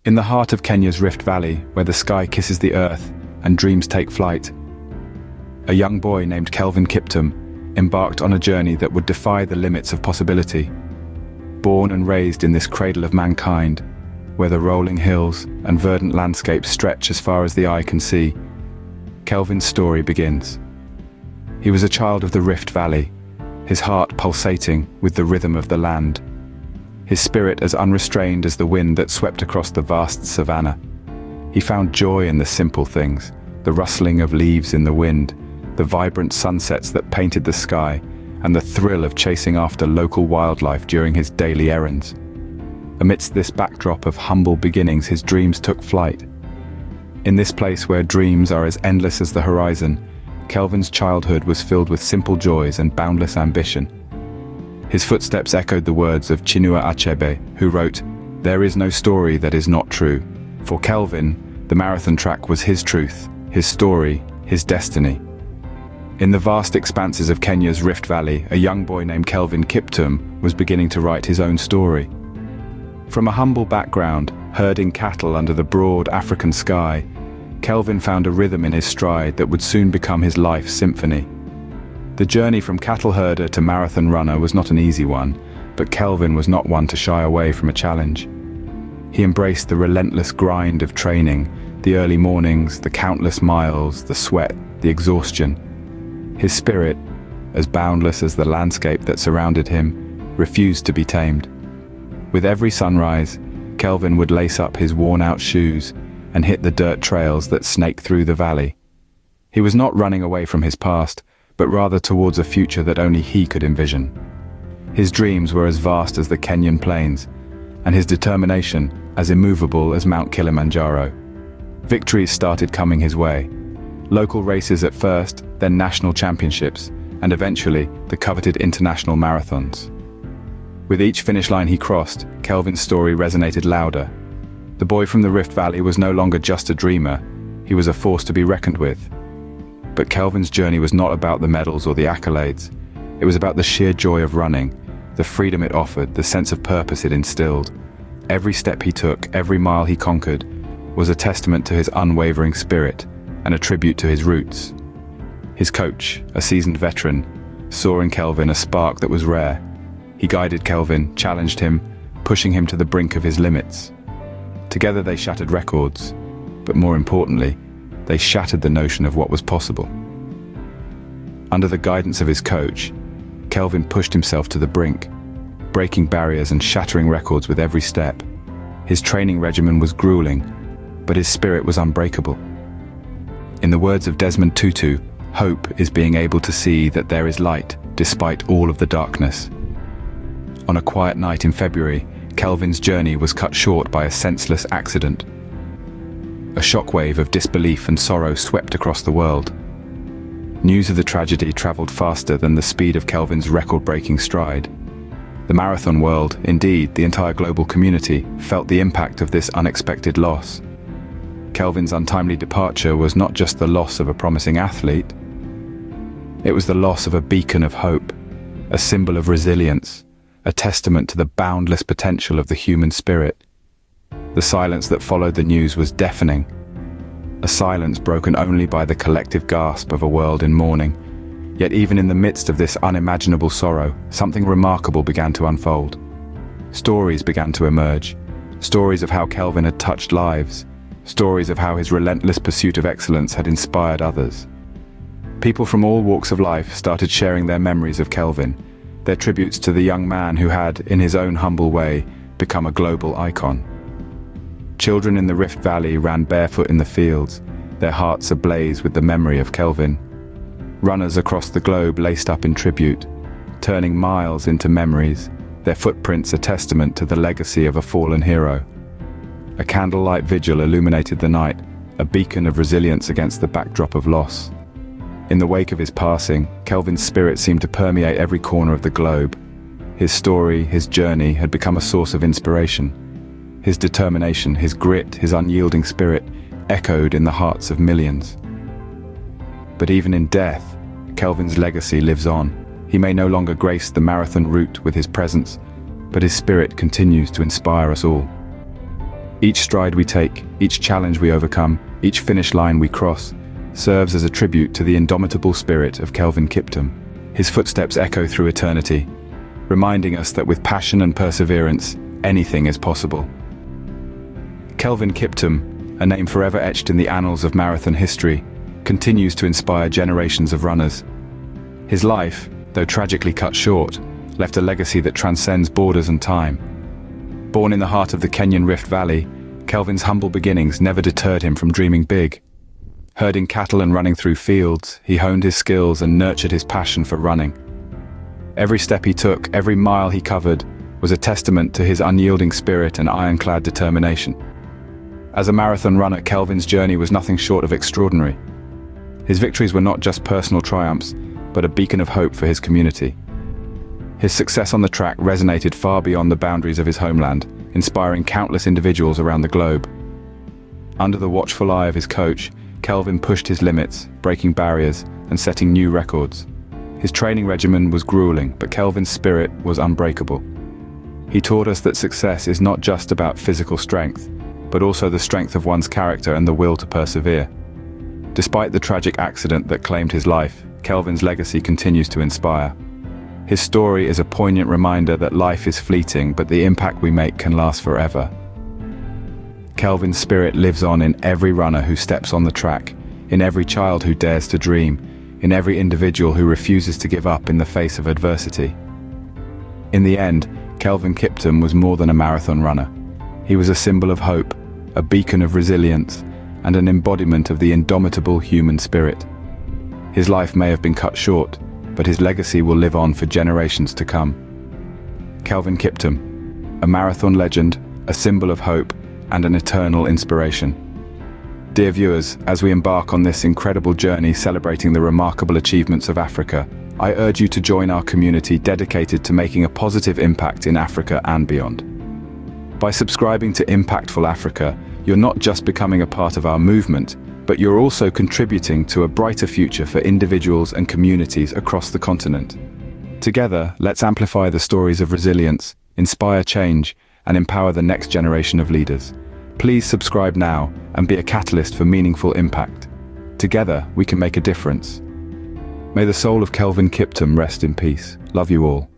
In the heart of Kenya's Rift Valley, where the sky kisses the earth and dreams take flight, a young boy named Kelvin Kiptum embarked on a journey that would defy the limits of possibility. Born and raised in this cradle of mankind, where the rolling hills and verdant landscapes stretch as far as the eye can see, Kelvin's story begins. He was a child of the Rift Valley, his heart pulsating with the rhythm of the land, his spirit as unrestrained as the wind that swept across the vast savanna. He found joy in the simple things, the rustling of leaves in the wind, the vibrant sunsets that painted the sky, and the thrill of chasing after local wildlife during his daily errands. Amidst this backdrop of humble beginnings, his dreams took flight. In this place where dreams are as endless as the horizon, Kelvin's childhood was filled with simple joys and boundless ambition. His footsteps echoed the words of Chinua Achebe, who wrote, "There is no story that is not true." For Kelvin, the marathon track was his truth, his story, his destiny. In the vast expanses of Kenya's Rift Valley, a young boy named Kelvin Kiptum was beginning to write his own story. From a humble background, herding cattle under the broad African sky, Kelvin found a rhythm in his stride that would soon become his life symphony. The journey from cattle herder to marathon runner was not an easy one, but Kelvin was not one to shy away from a challenge. He embraced the relentless grind of training, the early mornings, the countless miles, the sweat, the exhaustion. His spirit, as boundless as the landscape that surrounded him, refused to be tamed. With every sunrise, Kelvin would lace up his worn-out shoes and hit the dirt trails that snake through the valley. He was not running away from his past, but rather towards a future that only he could envision. His dreams were as vast as the Kenyan plains, and his determination as immovable as Mount Kilimanjaro. Victories started coming his way. Local races at first, then national championships, and eventually the coveted international marathons. With each finish line he crossed, Kelvin's story resonated louder. The boy from the Rift Valley was no longer just a dreamer, he was a force to be reckoned with. But Kelvin's journey was not about the medals or the accolades. It was about the sheer joy of running, the freedom it offered, the sense of purpose it instilled. Every step he took, every mile he conquered, was a testament to his unwavering spirit and a tribute to his roots. His coach, a seasoned veteran, saw in Kelvin a spark that was rare. He guided Kelvin, challenged him, pushing him to the brink of his limits. Together they shattered records, but more importantly, they shattered the notion of what was possible. Under the guidance of his coach, Kelvin pushed himself to the brink, breaking barriers and shattering records with every step. His training regimen was grueling, but his spirit was unbreakable. In the words of Desmond Tutu, hope is being able to see that there is light despite all of the darkness. On a quiet night in February, Kelvin's journey was cut short by a senseless accident. A shockwave of disbelief and sorrow swept across the world. News of the tragedy traveled faster than the speed of Kelvin's record-breaking stride. The marathon world, indeed the entire global community, felt the impact of this unexpected loss. Kelvin's untimely departure was not just the loss of a promising athlete. It was the loss of a beacon of hope, a symbol of resilience, a testament to the boundless potential of the human spirit. The silence that followed the news was deafening, a silence broken only by the collective gasp of a world in mourning. Yet even in the midst of this unimaginable sorrow, something remarkable began to unfold. Stories began to emerge, stories of how Kelvin had touched lives, stories of how his relentless pursuit of excellence had inspired others. People from all walks of life started sharing their memories of Kelvin, their tributes to the young man who had, in his own humble way, become a global icon. Children in the Rift Valley ran barefoot in the fields, their hearts ablaze with the memory of Kelvin. Runners across the globe laced up in tribute, turning miles into memories, their footprints a testament to the legacy of a fallen hero. A candlelight vigil illuminated the night, a beacon of resilience against the backdrop of loss. In the wake of his passing, Kelvin's spirit seemed to permeate every corner of the globe. His story, his journey, had become a source of inspiration. His determination, his grit, his unyielding spirit echoed in the hearts of millions. But even in death, Kelvin's legacy lives on. He may no longer grace the marathon route with his presence, but his spirit continues to inspire us all. Each stride we take, each challenge we overcome, each finish line we cross, serves as a tribute to the indomitable spirit of Kelvin Kiptum. His footsteps echo through eternity, reminding us that with passion and perseverance, anything is possible. Kelvin Kiptum, a name forever etched in the annals of marathon history, continues to inspire generations of runners. His life, though tragically cut short, left a legacy that transcends borders and time. Born in the heart of the Kenyan Rift Valley, Kelvin's humble beginnings never deterred him from dreaming big. Herding cattle and running through fields, he honed his skills and nurtured his passion for running. Every step he took, every mile he covered, was a testament to his unyielding spirit and ironclad determination. As a marathon runner, Kelvin's journey was nothing short of extraordinary. His victories were not just personal triumphs, but a beacon of hope for his community. His success on the track resonated far beyond the boundaries of his homeland, inspiring countless individuals around the globe. Under the watchful eye of his coach, Kelvin pushed his limits, breaking barriers and setting new records. His training regimen was grueling, but Kelvin's spirit was unbreakable. He taught us that success is not just about physical strength, but also the strength of one's character and the will to persevere. Despite the tragic accident that claimed his life, Kelvin's legacy continues to inspire. His story is a poignant reminder that life is fleeting, but the impact we make can last forever. Kelvin's spirit lives on in every runner who steps on the track, in every child who dares to dream, in every individual who refuses to give up in the face of adversity. In the end, Kelvin Kiptum was more than a marathon runner. He was a symbol of hope, a beacon of resilience, and an embodiment of the indomitable human spirit. His life may have been cut short, but his legacy will live on for generations to come. Kelvin Kiptum, a marathon legend, a symbol of hope, and an eternal inspiration. Dear viewers, as we embark on this incredible journey celebrating the remarkable achievements of Africa, I urge you to join our community dedicated to making a positive impact in Africa and beyond. By subscribing to Impactful Africa, you're not just becoming a part of our movement, but you're also contributing to a brighter future for individuals and communities across the continent. Together, let's amplify the stories of resilience, inspire change, and empower the next generation of leaders. Please subscribe now and be a catalyst for meaningful impact. Together, we can make a difference. May the soul of Kelvin Kiptum rest in peace. Love you all.